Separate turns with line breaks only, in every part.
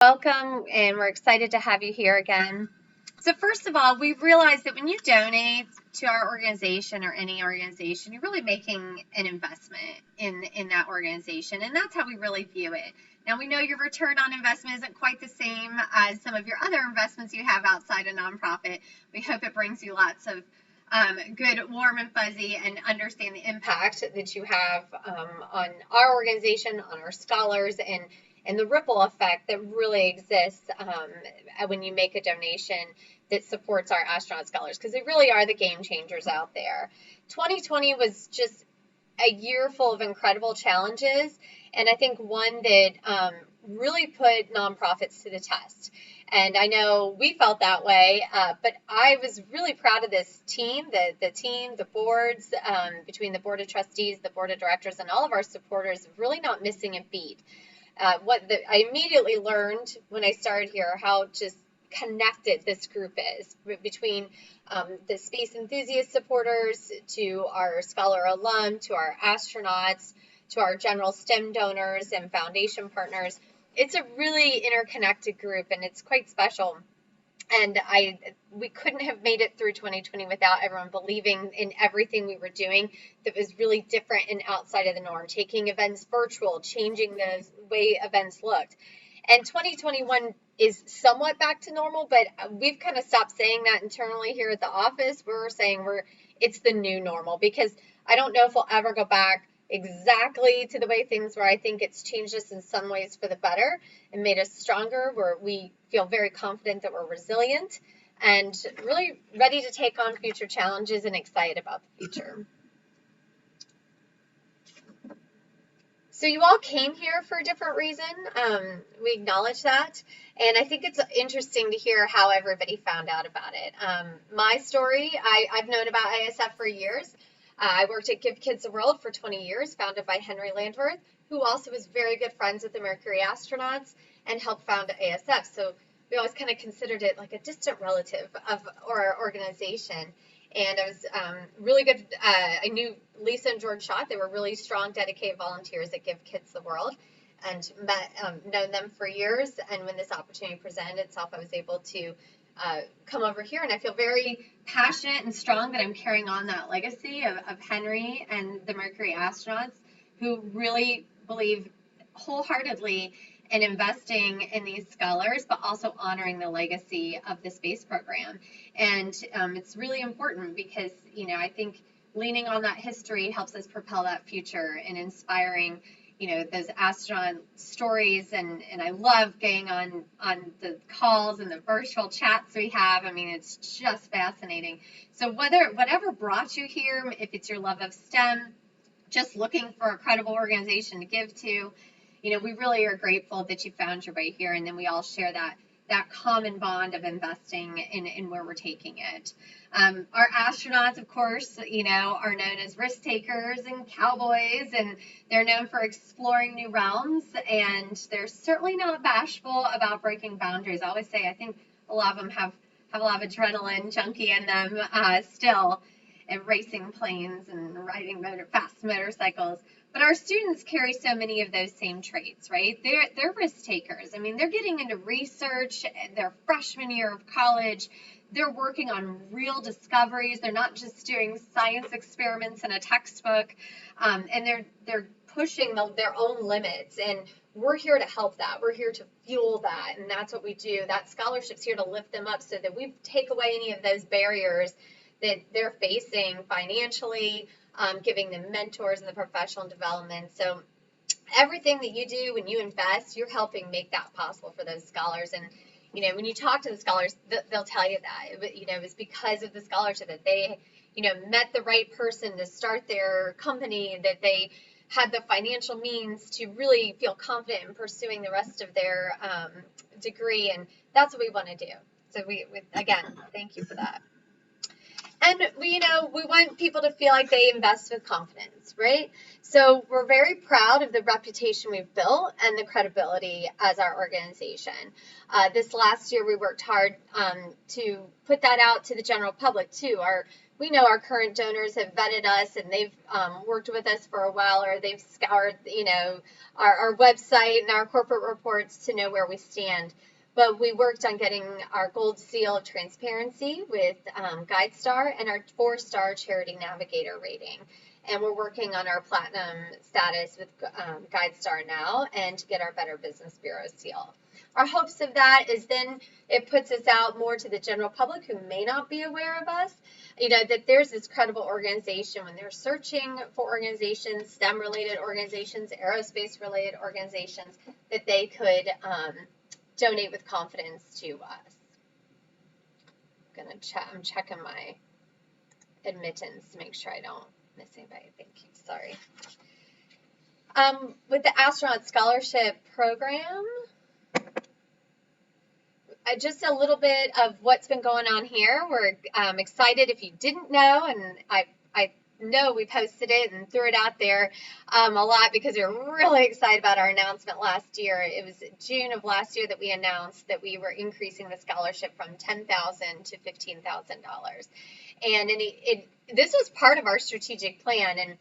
Welcome, and we're excited to have you here again. So first of all, we realized that when you donate to our organization or any organization, you're really making an investment in that organization, and that's how we really view it. Now, we know your return on investment isn't quite the same as some of your other investments you have outside a nonprofit. We hope it brings you lots of good, warm and fuzzy, and understand the impact that you have on our organization, on our scholars, and the ripple effect that really exists when you make a donation that supports our astronaut scholars, because they really are the game changers out there. 2020 was just a year full of incredible challenges, and I think one that really put nonprofits to the test. And I know we felt that way, but I was really proud of this team, the boards, between the board of trustees, the board of directors, and all of our supporters, really not missing a beat. I immediately learned when I started here how just connected this group is, between the space enthusiast supporters, to our scholar alum, to our astronauts, to our general STEM donors and foundation partners. It's a really interconnected group, and it's quite special. And we couldn't have made it through 2020 without everyone believing in everything we were doing that was really different and outside of the norm, taking events virtual, changing the way events looked. And 2021 is somewhat back to normal, but we've kind of stopped saying that internally here at the office. We're saying it's the new normal, because I don't know if we'll ever go back exactly to the way things were. I think it's changed us in some ways for the better and made us stronger, where we feel very confident that we're resilient and really ready to take on future challenges and excited about the future. So you all came here for a different reason. We acknowledge that. And I think it's interesting to hear how everybody found out about it. My story, I've known about ASF for years. I worked at Give Kids the World for 20 years, founded by Henry Landworth, who also was very good friends with the Mercury astronauts and helped found ASF. So we always kind of considered it like a distant relative of our organization. And I was really good. I knew Lisa and George Schott. They were really strong, dedicated volunteers at Give Kids the World, and known them for years. And when this opportunity presented itself, I was able to come over here, and I feel very passionate and strong that I'm carrying on that legacy of Henry and the Mercury astronauts, who really believe wholeheartedly in investing in these scholars, but also honoring the legacy of the space program. And it's really important because, I think leaning on that history helps us propel that future and inspiring those astronaut stories, and I love getting on the calls and the virtual chats we have. I mean, it's just fascinating. So whatever brought you here, if it's your love of STEM, just looking for a credible organization to give to, we really are grateful that you found your way here, and then we all share that common bond of investing in where we're taking it. Our astronauts, of course, are known as risk takers and cowboys, and they're known for exploring new realms, and they're certainly not bashful about breaking boundaries. I always say, I think a lot of them have a lot of adrenaline junkie in them still, and racing planes and riding fast motorcycles. But our students carry so many of those same traits, right? They're risk takers. I mean, they're getting into research their freshman year of college. They're working on real discoveries. They're not just doing science experiments in a textbook, and they're pushing their own limits. And we're here to help that. We're here to fuel that, and that's what we do. That scholarship's here to lift them up so that we take away any of those barriers that they're facing financially, giving them mentors in the professional development. So everything that you do when you invest, you're helping make that possible for those scholars. And, when you talk to the scholars, they'll tell you that, it was because of the scholarship that they, met the right person to start their company, that they had the financial means to really feel confident in pursuing the rest of their degree. And that's what we want to do. So we again, thank you for that. And we want people to feel like they invest with confidence, right? So we're very proud of the reputation we've built and the credibility as our organization. This last year, we worked hard to put that out to the general public too. Our we know our current donors have vetted us and they've worked with us for a while, or they've scoured, our website and our corporate reports to know where we stand. But we worked on getting our gold seal of transparency with GuideStar and our 4-star Charity Navigator rating. And we're working on our platinum status with GuideStar now, and to get our Better Business Bureau seal. Our hopes of that is then it puts us out more to the general public who may not be aware of us, that there's this credible organization when they're searching for organizations, STEM-related organizations, aerospace-related organizations, that they could donate with confidence to us. I'm checking my admittance to make sure I don't miss anybody. Thank you. Sorry. With the Astronaut Scholarship Program, just a little bit of what's been going on here. We're excited if you didn't know, and I know we posted it and threw it out there a lot because we were really excited about our announcement last year. It was June of last year that we announced that we were increasing the scholarship from $10,000 to $15,000. And this was part of our strategic plan, and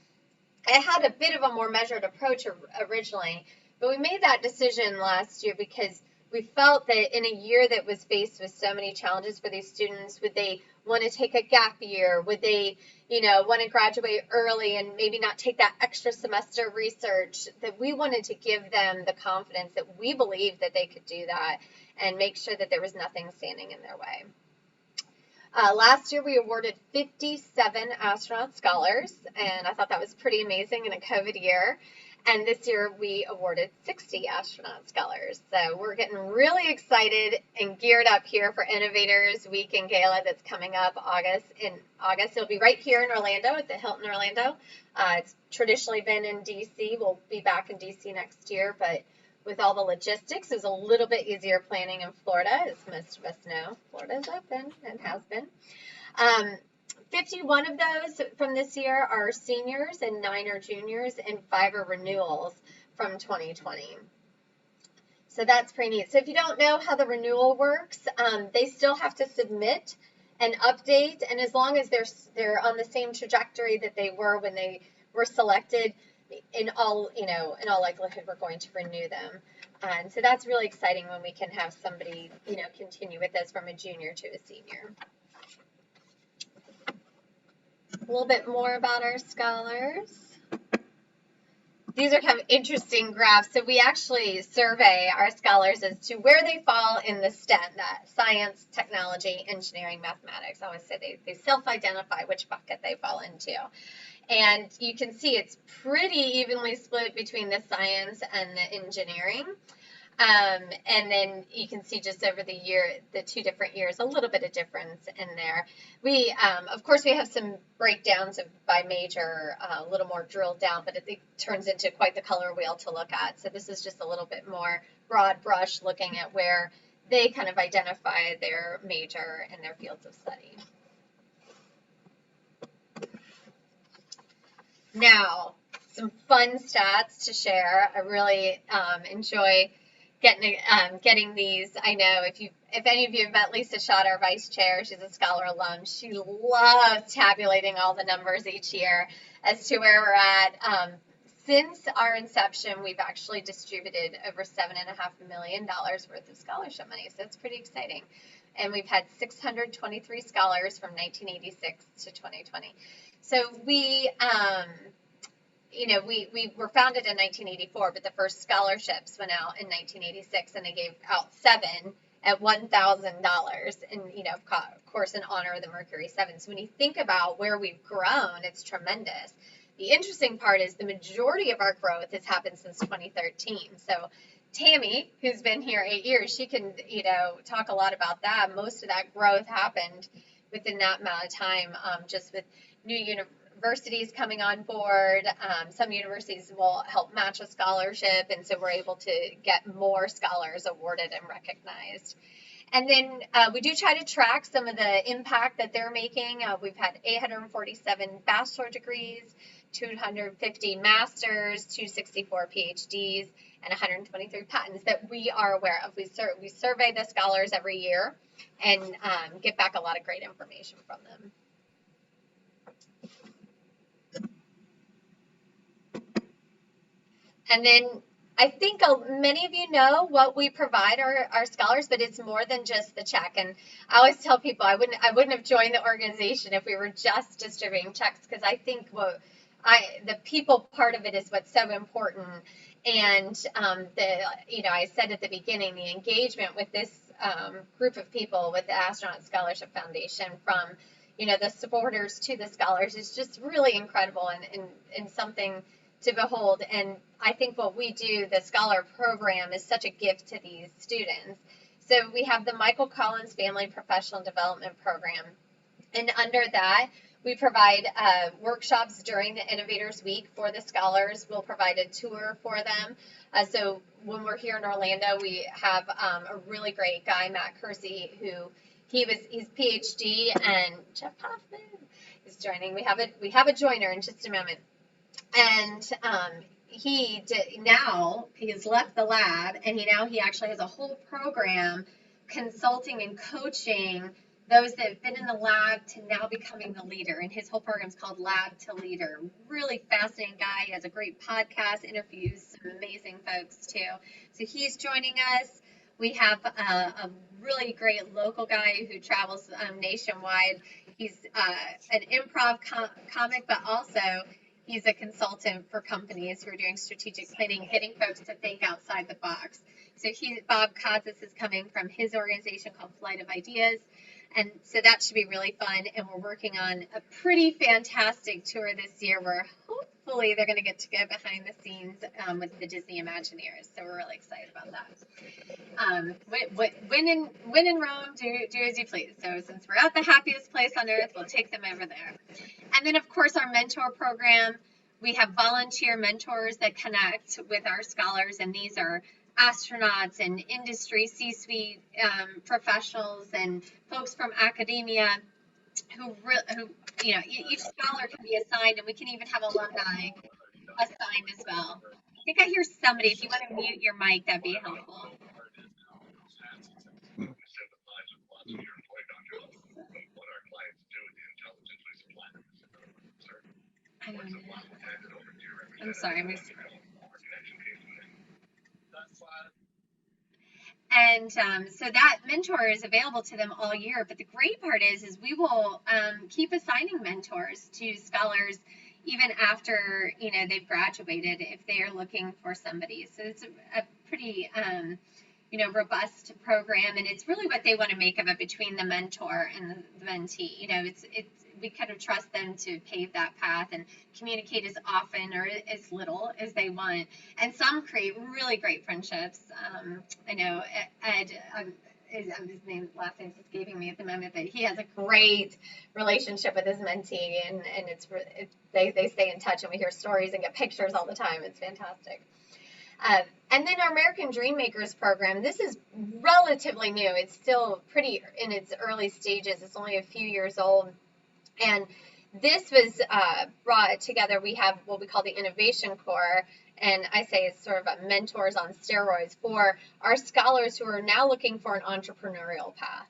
it had a bit of a more measured approach originally, but we made that decision last year because we felt that in a year that was faced with so many challenges for these students, would they want to take a gap year? Would they, want to graduate early and maybe not take that extra semester of research? That we wanted to give them the confidence that we believed that they could do that and make sure that there was nothing standing in their way. Last year, we awarded 57 astronaut scholars, and I thought that was pretty amazing in a COVID year. And this year, we awarded 60 astronaut scholars. So we're getting really excited and geared up here for Innovators Week and Gala that's coming up in August. It'll be right here in Orlando at the Hilton Orlando. It's traditionally been in D.C. We'll be back in D.C. next year, but with all the logistics, it's a little bit easier planning in Florida, as most of us know. Florida's open and has been. 51 of those from this year are seniors, and 9 are juniors, and 5 are renewals from 2020. So that's pretty neat. So if you don't know how the renewal works, they still have to submit and update, and as long as they're on the same trajectory that they were when they were selected, in all likelihood, we're going to renew them. And so that's really exciting when we can have somebody, continue with us from a junior to a senior. A little bit more about our scholars. These are kind of interesting graphs. So we actually survey our scholars as to where they fall in the STEM, that science, technology, engineering, mathematics. I always say they self-identify which bucket they fall into. And you can see it's pretty evenly split between the science and the engineering. And then you can see just over the 2 different years, a little bit of difference in there. We, of course, we have some breakdowns by major, a little more drilled down, but it turns into quite the color wheel to look at. So this is just a little bit more broad brush looking at where they kind of identify their major and their fields of study. Now, some fun stats to share. I really enjoy getting these. I know if any of you have met Lisa Schott, our vice chair, she's a Scholar alum. She loves tabulating all the numbers each year as to where we're at. Since our inception, we've actually distributed over $7.5 million worth of scholarship money, so it's pretty exciting. And we've had 623 scholars from 1986 to 2020. So we were founded in 1984, but the first scholarships went out in 1986, and they gave out 7 at $1,000, and of course in honor of the Mercury 7. So when you think about where we've grown, it's tremendous. The interesting part is the majority of our growth has happened since 2013. So Tammy, who's been here 8 years, she can talk a lot about that. Most of that growth happened within that amount of time, just with new universities coming on board. Some universities will help match a scholarship, and so we're able to get more scholars awarded and recognized. And then we do try to track some of the impact that they're making. We've had 847 bachelor degrees, 250 masters, 264 PhDs, and 123 patents that we are aware of. We survey the scholars every year and get back a lot of great information from them. And then I think many of you know what we provide our scholars, but it's more than just the check. And I always tell people I wouldn't have joined the organization if we were just distributing checks, because I think the people part of it is what's so important. And I said at the beginning, the engagement with this group of people with the Astronaut Scholarship Foundation, from the supporters to the scholars, is just really incredible and something to behold. And I think what we do, the scholar program, is such a gift to these students. So we have the Michael Collins Family Professional Development Program, and under that, we provide workshops during the Innovators Week for the scholars. We'll provide a tour for them. So when we're here in Orlando, we have a really great guy, Matt Kersey, who he's PhD, and Jeff Hoffman is joining. We have a joiner in just a moment. And he has left the lab, and he actually has a whole program consulting and coaching those that have been in the lab to now becoming the leader. And his whole program is called Lab to Leader. Really fascinating guy. He has a great podcast, interviews some amazing folks too. So he's joining us. We have a really great local guy who travels nationwide. He's an improv comic, but also he's a consultant for companies who are doing strategic planning, getting folks to think outside the box. So Bob Kazis is coming from his organization called Flight of Ideas. And so that should be really fun. And we're working on a pretty fantastic tour this year where hopefully they're going to get to go behind the scenes with the Disney Imagineers. So we're really excited about that. When in Rome, do as you please. So since we're at the happiest place on earth, we'll take them over there. And then, of course, our mentor program. We have volunteer mentors that connect with our scholars, and these are astronauts and industry C-suite professionals and folks from academia who each scholar can be assigned, and we can even have alumni assigned as well. I think I hear somebody. If you want to mute your mic, that'd be helpful. I'm sorry. And so that mentor is available to them all year. But the great part is we will keep assigning mentors to scholars even after they've graduated, if they are looking for somebody. So it's a pretty robust program, and it's really what they want to make of it between the mentor and the mentee. We kind of trust them to pave that path and communicate as often or as little as they want. And some create really great friendships. I know Ed, his last name's escaping me at the moment, but he has a great relationship with his mentee, and they stay in touch, and we hear stories and get pictures all the time. It's fantastic. And then our American Dream Makers program, this is relatively new. It's still pretty in its early stages. It's only a few years old. And this was brought together. We have what we call the Innovation Corps, and I say it's sort of mentors on steroids for our scholars who are now looking for an entrepreneurial path.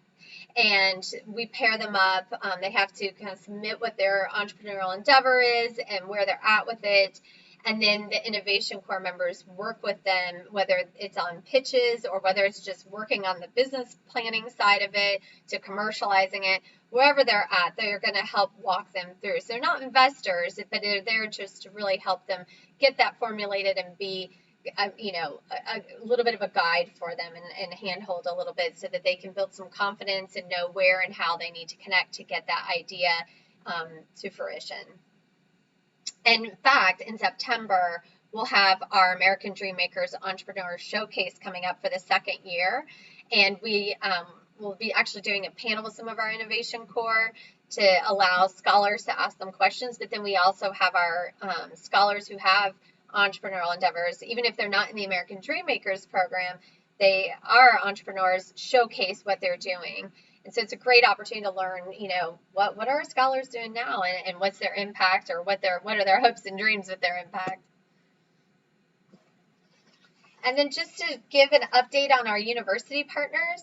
And we pair them up. They have to kind of submit what their entrepreneurial endeavor is and where they're at with it. And then the Innovation Corps members work with them, whether it's on pitches or whether it's just working on the business planning side of it to commercializing it. Wherever they're at, they're going to help walk them through. So they're not investors, but they're there just to really help them get that formulated and be, a little bit of a guide for them and handhold a little bit so that they can build some confidence and know where and how they need to connect to get that idea to fruition. And in fact, in September, we'll have our American Dream Makers Entrepreneur Showcase coming up for the second year. And we will be actually doing a panel with some of our Innovation Corps to allow scholars to ask them questions. But then we also have our scholars who have entrepreneurial endeavors. Even if they're not in the American Dream Makers program, they are entrepreneurs, showcase what they're doing. And so it's a great opportunity to learn, what are our scholars doing now and what's their impact, or what are their hopes and dreams with their impact. And then just to give an update on our university partners,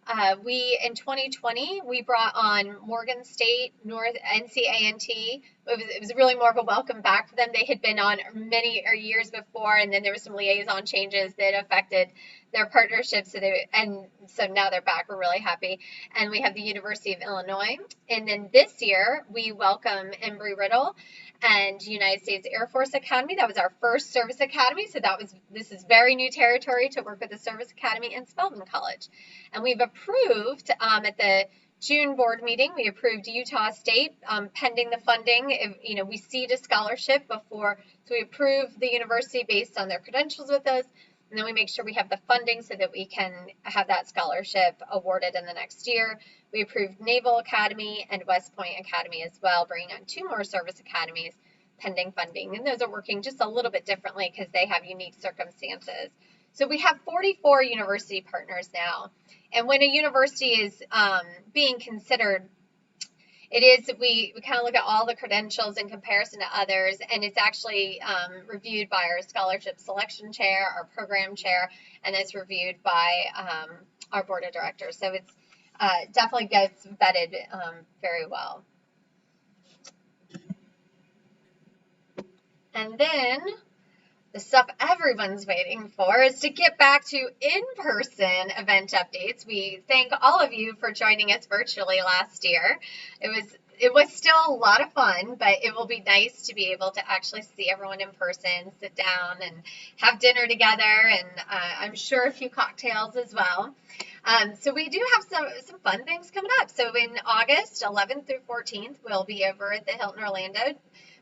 in 2020, we brought on Morgan State, NCANT, it was really more of a welcome back for them. They had been on many years before, and then there were some liaison changes that affected their partnership. So now they're back. We're really happy. And we have the University of Illinois. And then this year we welcome Embry-Riddle and United States Air Force Academy. That was our first service academy. So this is very new territory to work with the service academy and Spelman College. And we've approved at the June board meeting, we approved Utah State pending the funding. If, we seed a scholarship before, so we approve the university based on their credentials with us, and then we make sure we have the funding so that we can have that scholarship awarded in the next year. We approved Naval Academy and West Point Academy as well, bringing on 2 more service academies pending funding, and those are working just a little bit differently because they have unique circumstances. So we have 44 university partners now. And when a university is being considered, we kind of look at all the credentials in comparison to others, and it's actually reviewed by our scholarship selection chair, our program chair, and it's reviewed by our board of directors. So it's definitely gets vetted very well. And then the stuff everyone's waiting for is to get back to in-person event updates. We thank all of you for joining us virtually last year. It was still a lot of fun, but it will be nice to be able to actually see everyone in person, sit down and have dinner together, and I'm sure a few cocktails as well. So we do have some fun things coming up. So in August 11th through 14th, we'll be over at the Hilton Orlando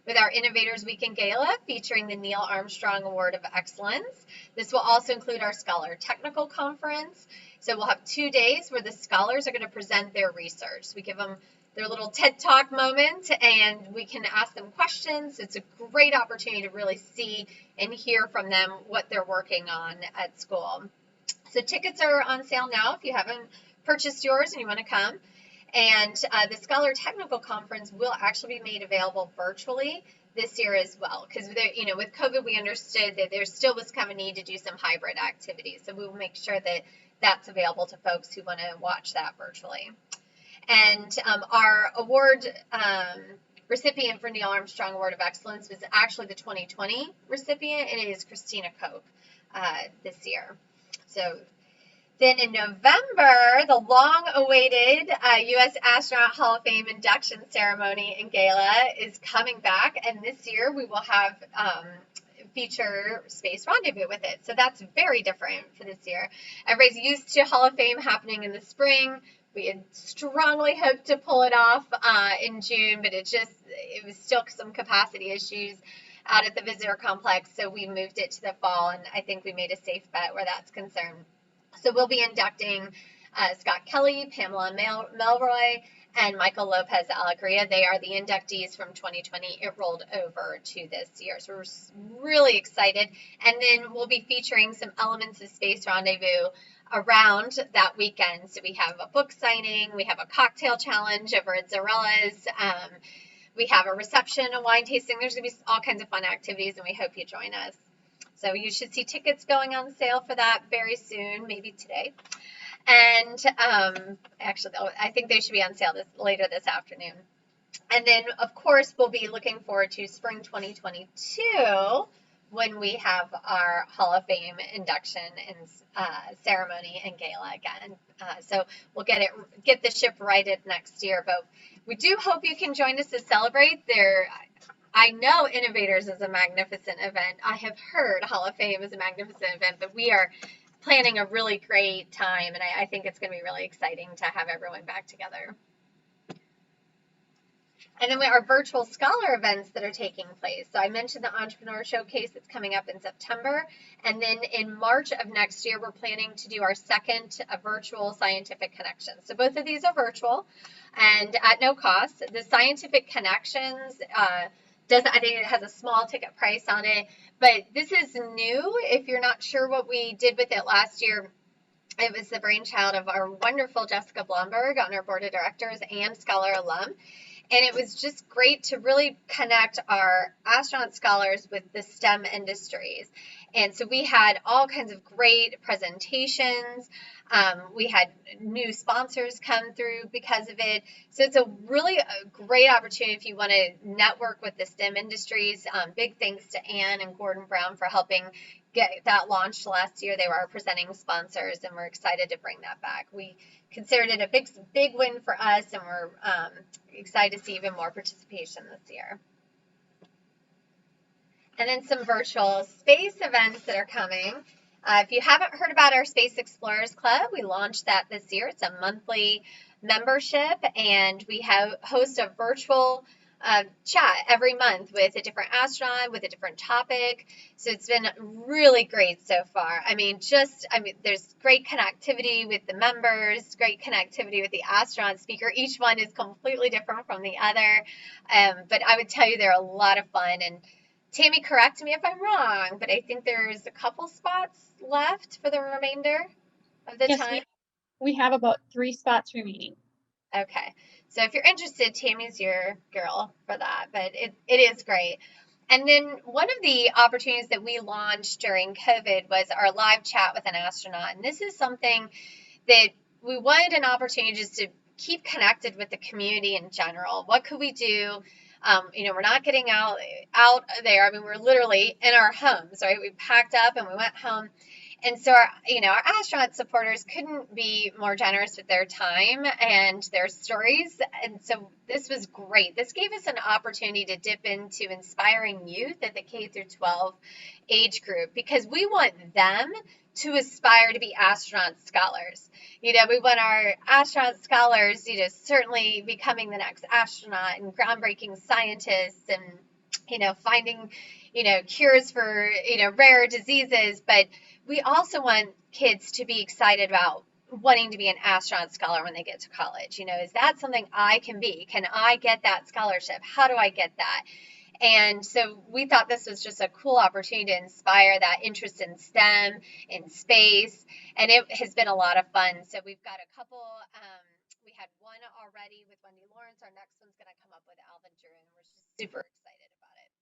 with our Innovators Weekend Gala featuring the Neil Armstrong Award of Excellence. This will also include our Scholar Technical Conference. So we'll have 2 days where the scholars are going to present their research. We give them their little TED Talk moment, and we can ask them questions. It's a great opportunity to really see and hear from them what they're working on at school. So tickets are on sale now if you haven't purchased yours and you want to come. And the Scholar Technical Conference will actually be made available virtually this year as well, because with COVID, we understood that there still was kind of a need to do some hybrid activities. So we will make sure that that's available to folks who want to watch that virtually. And our award recipient for Neil Armstrong Award of Excellence was actually the 2020 recipient, and it is Christina Koch this year. So then in November, the long-awaited U.S. Astronaut Hall of Fame induction ceremony and gala is coming back, and this year we will have feature Space Rendezvous with it. So that's very different for this year. Everybody's used to Hall of Fame happening in the spring. We had strongly hoped to pull it off in June, but it was still some capacity issues out at the visitor complex, so we moved it to the fall, and I think we made a safe bet where that's concerned. So we'll be inducting Scott Kelly, Pamela Melroy, and Michael Lopez Alegria. They are the inductees from 2020. It rolled over to this year. So we're really excited. And then we'll be featuring some elements of Space Rendezvous around that weekend. So we have a book signing. We have a cocktail challenge over at Zarella's. We have a reception, a wine tasting. There's going to be all kinds of fun activities, and we hope you join us. So you should see tickets going on sale for that very soon, maybe today. And actually, I think they should be on sale later this afternoon. And then, of course, we'll be looking forward to spring 2022 when we have our Hall of Fame induction and ceremony and gala again. So we'll get the ship righted next year. But we do hope you can join us to celebrate. I know Innovators is a magnificent event. I have heard Hall of Fame is a magnificent event, but we are planning a really great time, and I think it's going to be really exciting to have everyone back together. And then our virtual scholar events that are taking place. So I mentioned the Entrepreneur Showcase that's coming up in September. And then in March of next year, we're planning to do our second virtual Scientific Connections. So both of these are virtual and at no cost. The Scientific Connections, I think it has a small ticket price on it, but this is new. If you're not sure what we did with it last year, it was the brainchild of our wonderful Jessica Blomberg on our board of directors and Scholar alum. And it was just great to really connect our astronaut scholars with the STEM industries. And so we had all kinds of great presentations. We had new sponsors come through because of it. So it's a great opportunity if you want to network with the STEM industries. Big thanks to Anne and Gordon Brown for helping get that launched last year. They were our presenting sponsors, and we're excited to bring that back. We considered it a big win for us, and we're excited to see even more participation this year. And then some virtual space events that are coming. If you haven't heard about our Space Explorers Club, we launched that this year. It's a monthly membership, and we host a virtual chat every month with a different astronaut, with a different topic. So it's been really great so far. There's great connectivity with the members, great connectivity with the astronaut speaker. Each one is completely different from the other, but I would tell you they're a lot of fun. And Tammy, correct me if I'm wrong, but I think there's a couple spots left for the remainder of the time.
We have about 3 spots remaining.
Okay. So if you're interested, Tammy's your girl for that, but it is great. And then one of the opportunities that we launched during COVID was our live chat with an astronaut. And this is something that we wanted an opportunity just to keep connected with the community in general. What could we do? We're not getting out there. I mean, we're literally in our homes, right? We packed up and we went home. And so our astronaut supporters couldn't be more generous with their time and their stories. And so this was great. This gave us an opportunity to dip into inspiring youth at the K through 12 age group, because we want them to aspire to be astronaut scholars. We want our astronaut scholars, certainly becoming the next astronaut and groundbreaking scientists and, finding, cures for, rare diseases. But we also want kids to be excited about wanting to be an astronaut scholar when they get to college. Is that something I can be? Can I get that scholarship? How do I get that? And so we thought this was just a cool opportunity to inspire that interest in STEM, in space, and it has been a lot of fun. So we've got a couple, we had one already with Wendy Lawrence. Our next one's going to come up with Alvin Drew, and we're just super excited about it.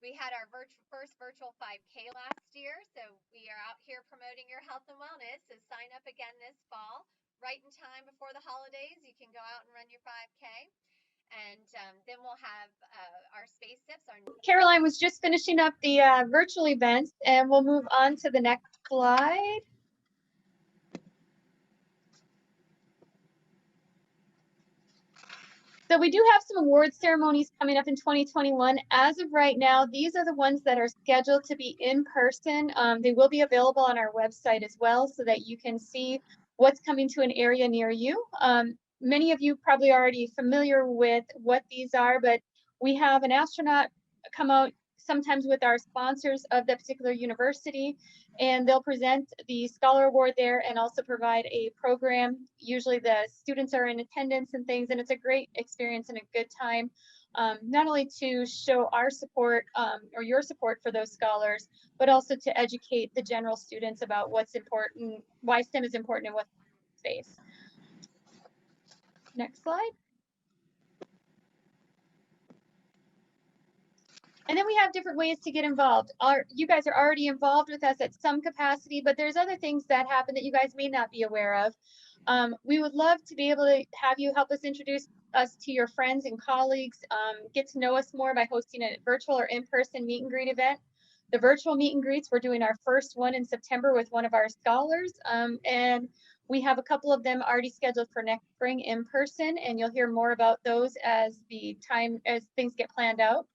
We had our first virtual 5K last year, so we are out here promoting your health and wellness. So sign up again this fall, right in time before the holidays. You can go out and run your 5K. And then we'll have our space tips.
Caroline was just finishing up the virtual events, and we'll move on to the next slide. So we do have some award ceremonies coming up in 2021. As of right now, these are the ones that are scheduled to be in person. They will be available on our website as well, so that you can see what's coming to an area near you. Many of you probably already familiar with what these are, but we have an astronaut come out sometimes with our sponsors of that particular university, and they'll present the Scholar Award there and also provide a program. Usually the students are in attendance and things, and it's a great experience and a good time, not only to show our support or your support for those scholars, but also to educate the general students about what's important, why STEM is important and what's space. Next slide. And then we have different ways to get involved. You guys are already involved with us at some capacity, but there's other things that happen that you guys may not be aware of. We would love to be able to have you help us introduce us to your friends and colleagues, get to know us more by hosting a virtual or in-person meet and greet event. The virtual meet and greets, we're doing our first one in September with one of our scholars, and we have a couple of them already scheduled for next spring in person, and you'll hear more about those as things get planned out.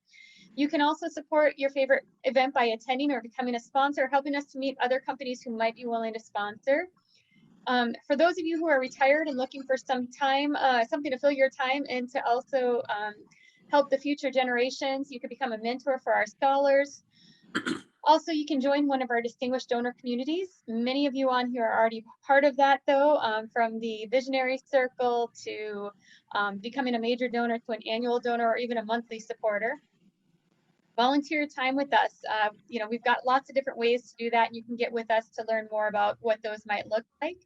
You can also support your favorite event by attending or becoming a sponsor, helping us to meet other companies who might be willing to sponsor. For those of you who are retired and looking for some time, something to fill your time and to also help the future generations, you can become a mentor for our scholars. Also, you can join one of our distinguished donor communities. Many of you on here are already part of that, though, from the Visionary Circle to becoming a major donor to an annual donor or even a monthly supporter. Volunteer time with us. We've got lots of different ways to do that, and you can get with us to learn more about what those might look like.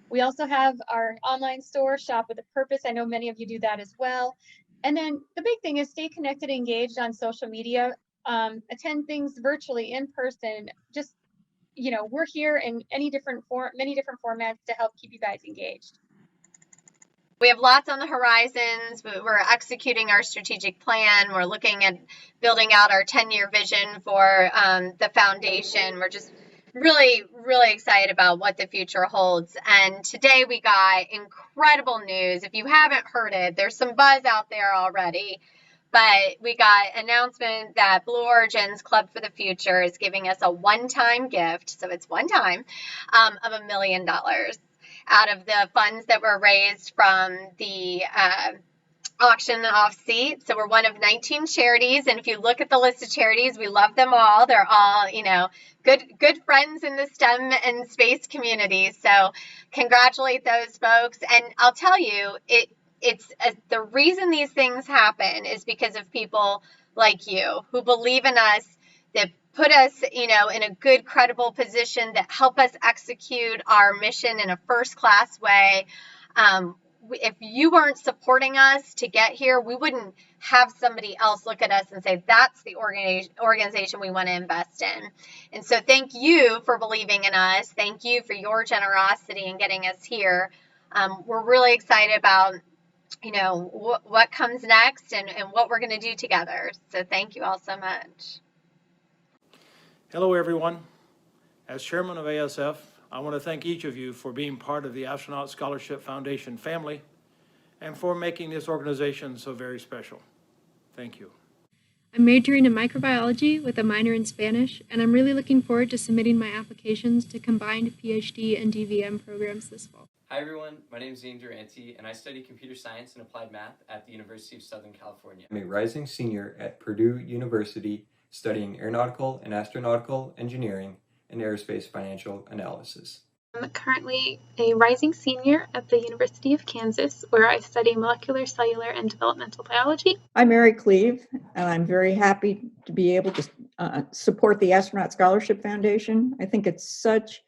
We also have our online store, Shop with a Purpose. I know many of you do that as well. And then the big thing is stay connected and engaged on social media. attend things virtually, in person, just, we're here in many different formats to help keep you guys engaged.
We have lots on the horizons. We're executing our strategic plan. We're looking at building out our 10-year vision for the foundation. We're just really, really excited about what the future holds. And today we got incredible news. If you haven't heard it, there's some buzz out there already. But we got announcement that Blue Origin's Club for the Future is giving us a one-time gift. So it's one time of $1 million. Out of the funds that were raised from the auction off seat. So we're one of 19 charities. And if you look at the list of charities, we love them all. They're all, good friends in the STEM and space community. So congratulate those folks. And I'll tell you, it's the reason these things happen is because of people like you who believe in us, that put us, in a good, credible position, that help us execute our mission in a first-class way. If you weren't supporting us to get here, we wouldn't have somebody else look at us and say, that's the organization we want to invest in. And so thank you for believing in us. Thank you for your generosity in getting us here. We're really excited about what comes next and what we're going to do together. So thank you all so much.
Hello, everyone. As chairman of ASF, I want to thank each of you for being part of the Astronaut Scholarship Foundation family and for making this organization so very special. Thank you.
I'm majoring in microbiology with a minor in Spanish, and I'm really looking forward to submitting my applications to combined PhD and DVM programs this fall.
Hi everyone, my name is Ian Durante, and I study computer science and applied math at the University of Southern California.
I'm a rising senior at Purdue University studying aeronautical and astronautical engineering and aerospace financial analysis.
I'm currently a rising senior at the University of Kansas, where I study molecular, cellular, and developmental biology.
I'm Mary Cleve, and I'm very happy to be able to support the Astronaut Scholarship Foundation. I think it's such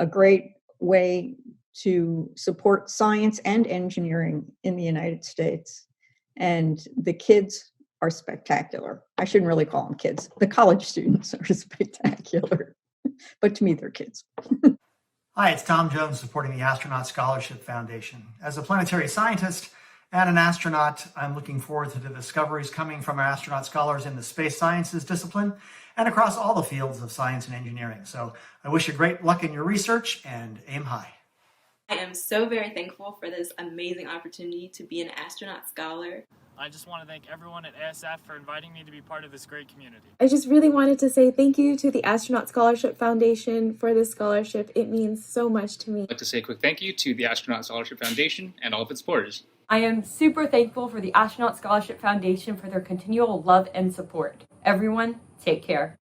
a great way to support science and engineering in the United States. And the kids are spectacular. I shouldn't really call them kids. The college students are spectacular, but to me, they're kids.
Hi, it's Tom Jones supporting the Astronaut Scholarship Foundation. As a planetary scientist and an astronaut, I'm looking forward to the discoveries coming from our astronaut scholars in the space sciences discipline and across all the fields of science and engineering. So I wish you great luck in your research and aim high.
I am so very thankful for this amazing opportunity to be an astronaut scholar.
I just want to thank everyone at ASF for inviting me to be part of this great community.
I just really wanted to say thank you to the Astronaut Scholarship Foundation for this scholarship. It means so much to me.
I'd like to say a quick thank you to the Astronaut Scholarship Foundation and all of its supporters.
I am super thankful for the Astronaut Scholarship Foundation for their continual love and support. Everyone, take care.